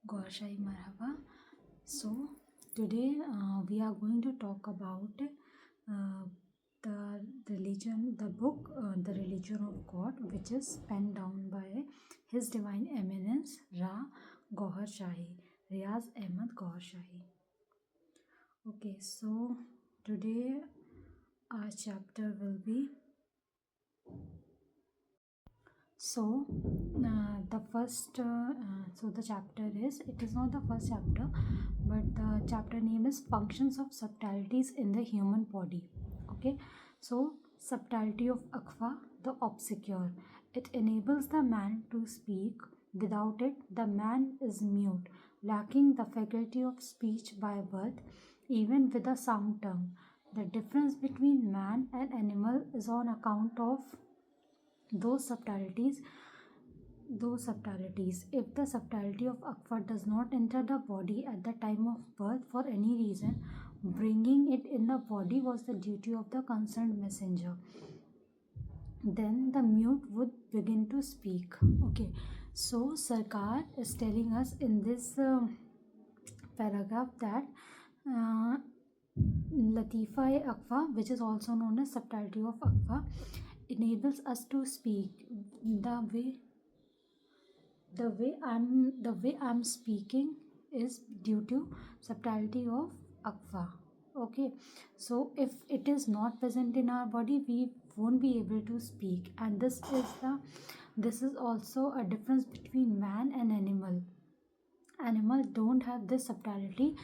Gohar Shahi Marhaba. So today we are going to talk about the religion, the book, The Religion of God, which is penned down by His Divine Eminence Gohar Shahi, Riaz Ahmad Gohar Shahi. Okay, so today our chapter will be the chapter is, it is not the first chapter, but the chapter name is Functions of Subtleties in the Human Body. Okay, so subtlety of Akfa, the obscure. It enables the man to speak. Without it, the man is mute, lacking the faculty of speech by birth, even with a sound tongue. The difference between man and animal is on account of those subtleties. If the subtlety of Akfa does not enter the body at the time of birth for any reason, bringing it in the body was the duty of the concerned messenger. Then the mute would begin to speak. Okay, so Sarkar is telling us in this paragraph that Latifa-e-Akfa, which is also known as subtlety of Akfa, enables us to speak. The way I'm speaking is due to subtlety of Akfa. Okay, so if it is not present in our body, we won't be able to speak, and this is also a difference between man and animal. Animal don't have this subtlety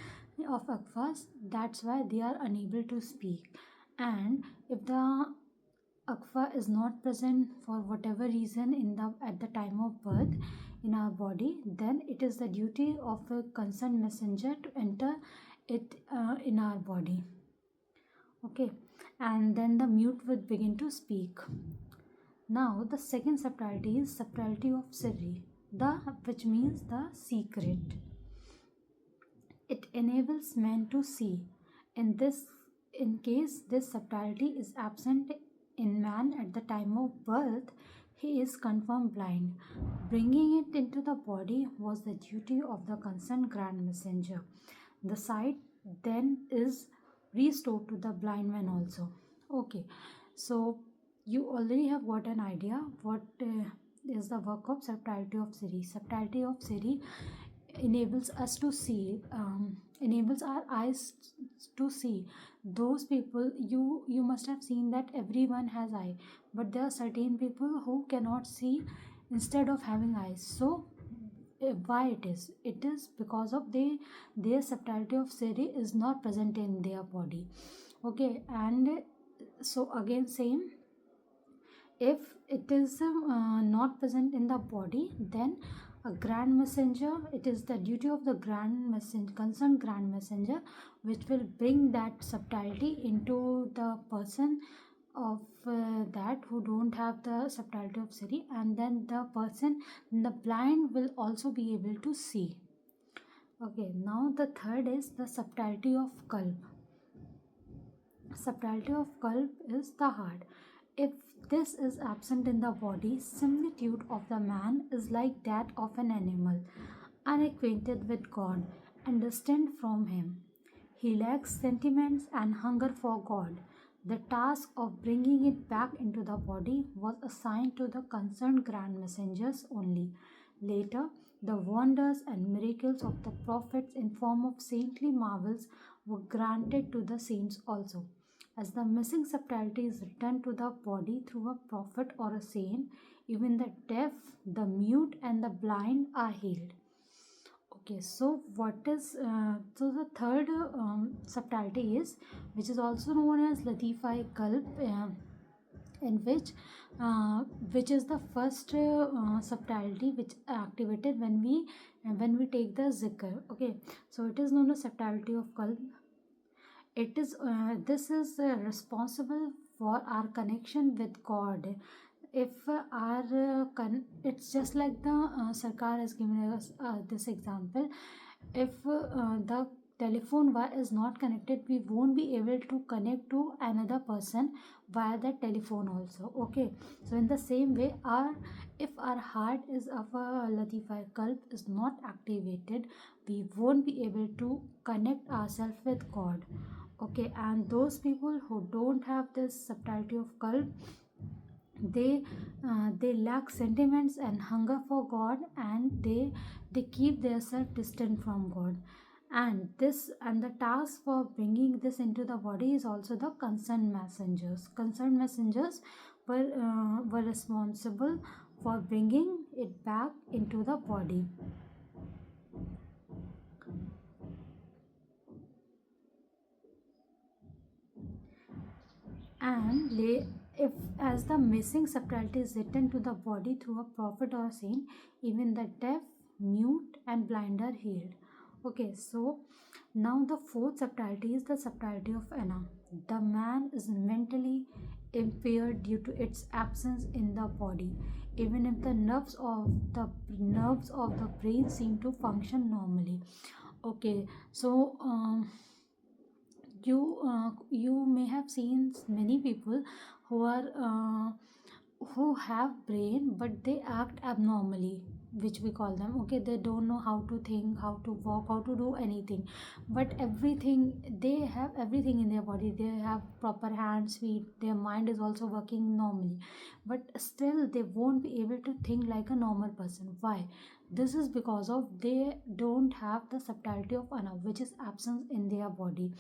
of Akfas, that's why they are unable to speak. And if the Akfa is not present for whatever reason at the time of birth in our body, then it is the duty of a concerned messenger to enter it in our body. Okay, and then the mute would begin to speak. Now the second subtlety is subtlety of Sirri, which means the secret. It enables men to see. In case this subtlety is absent in man at the time of birth, he is confirmed blind. Bringing it into the body was the duty of the concerned grand messenger. The sight then is restored to the blind man also. Okay, so you already have got an idea what is the work of subtlety of Siri. Subtlety of Siri enables us to see, enables our eyes to see. Those people, you must have seen that everyone has eye, but there are certain people who cannot see instead of having eyes. So why it is because of their subtlety of Siri is not present in their body. Okay, and so again same, if it is not present in the body, then a grand messenger, it is the duty of the concerned grand messenger, which will bring that subtlety into the person of that who don't have the subtlety of Siri, and then the blind will also be able to see. Okay, now the third is the subtlety of Kalb. Subtlety of Kalb is the heart. If this is absent in the body, similitude of the man is like that of an animal, unacquainted with God and distant from Him. He lacks sentiments and hunger for God. The task of bringing it back into the body was assigned to the concerned grand messengers only. Later, the wonders and miracles of the prophets in form of saintly marvels were granted to the saints also. As the missing subtlety is returned to the body through a prophet or a saint, even the deaf, the mute, and the blind are healed. Okay, so the third subtlety is, which is also known as Latifai Kalb, in which is the first subtlety which activated when we take the zikr. Okay, so it is known as subtlety of Kalb. It is this is responsible for our connection with God. If it's just like the Sarkar has given us this example. If the telephone wire is not connected, we won't be able to connect to another person via the telephone also. Okay, so in the same way, our if our heart is of a Latifa Kalb is not activated, we won't be able to connect ourselves with God. Okay, and those people who don't have this subtlety of Kalb, they they lack sentiments and hunger for God, and they keep themselves distant from God. And the task for bringing this into the body is also the concerned messengers. Concerned messengers were responsible for bringing it back into the body. And if as the missing subtlety is written to the body through a prophet or a saint, even the deaf, mute, and blind are healed. Okay, so now the fourth subtlety is the subtlety of Anna. The man is mentally impaired due to its absence in the body, even if the nerves of the brain seem to function normally. Okay, so you may have seen many people who are who have brain but they act abnormally, which we call them. Okay, they don't know how to think, how to walk, how to do anything, but everything, they have everything in their body. They have proper hands, feet, their mind is also working normally, but still they won't be able to think like a normal person. Why? This is because of they don't have the subtlety of Ana, which is absent in their body.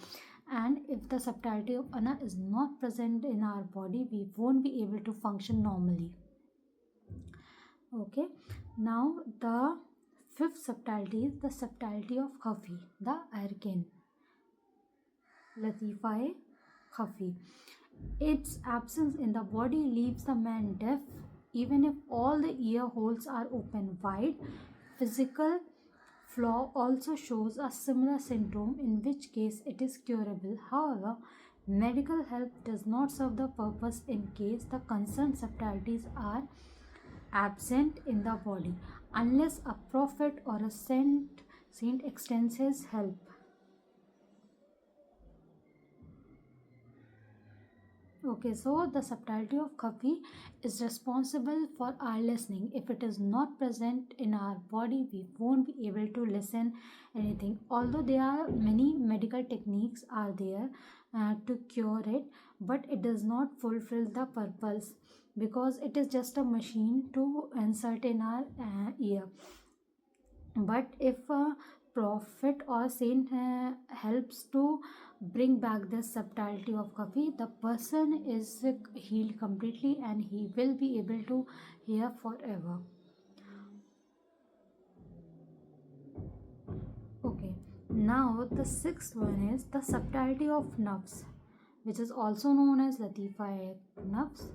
And if the subtlety of Ana is not present in our body, we won't be able to function normally. Okay, now the fifth subtlety is the subtlety of Khafi, the arcane. Latifa Khafi. Its absence in the body leaves the man deaf, even if all the ear holes are open wide. Physical flaw also shows a similar syndrome, in which case it is curable. However, medical help does not serve the purpose in case the concerned subtleties are absent in the body, unless a prophet or a saint extends his help. Okay, so the subtlety of Khafi is responsible for our listening. If it is not present in our body, we won't be able to listen anything. Although there are many medical techniques are there to cure it, but it does not fulfill the purpose, because it is just a machine to insert in our ear. But if a prophet or saint helps to bring back the subtlety of Kafi, the person is healed completely and he will be able to hear forever. Okay, now the sixth one is the subtlety of nafs, which is also known as Latifa nafs.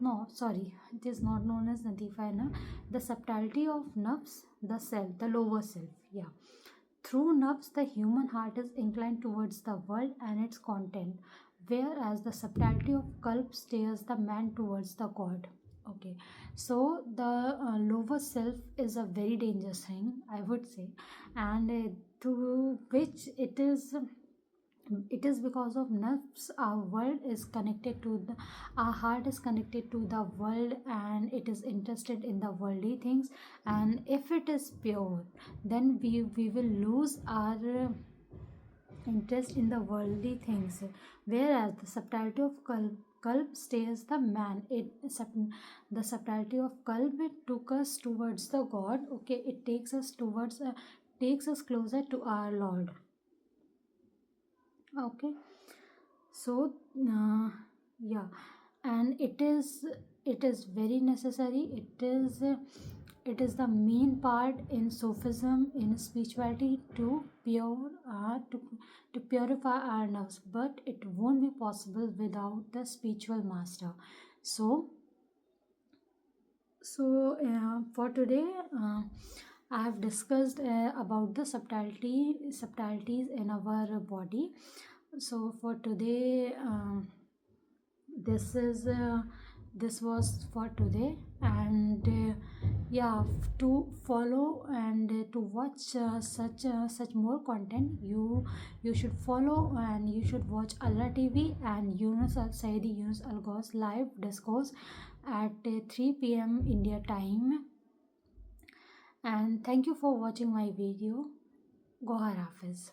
No, sorry, it is not known as Latifa nafs. The subtlety of nafs, the self, the lower self. Yeah. Through nafs, the human heart is inclined towards the world and its content, whereas the subtlety of kalb steers the man towards the God. Okay, so the lower self is a very dangerous thing, I would say, and through which it is because of nafs our world is connected to the our heart is connected to the world, and it is interested in the worldly things. And if it is pure, then we will lose our interest in the worldly things, whereas the subtlety of kalb stays the man. The subtlety of kalb, it took us towards the God. Okay, it takes us closer to our Lord. Okay, so yeah, and it is very necessary. It is the main part in Sufism, in spirituality, to to purify our nerves, but it won't be possible without the spiritual master. So for today, I have discussed about the subtleties in our body. So for today, this was for today. And yeah, to follow and to watch such more content, you should follow and you should watch ALRA TV and Saidi Younus AlGohar's live discourse at 3 p.m. India time. And thank you for watching my video. Gohar Hafiz.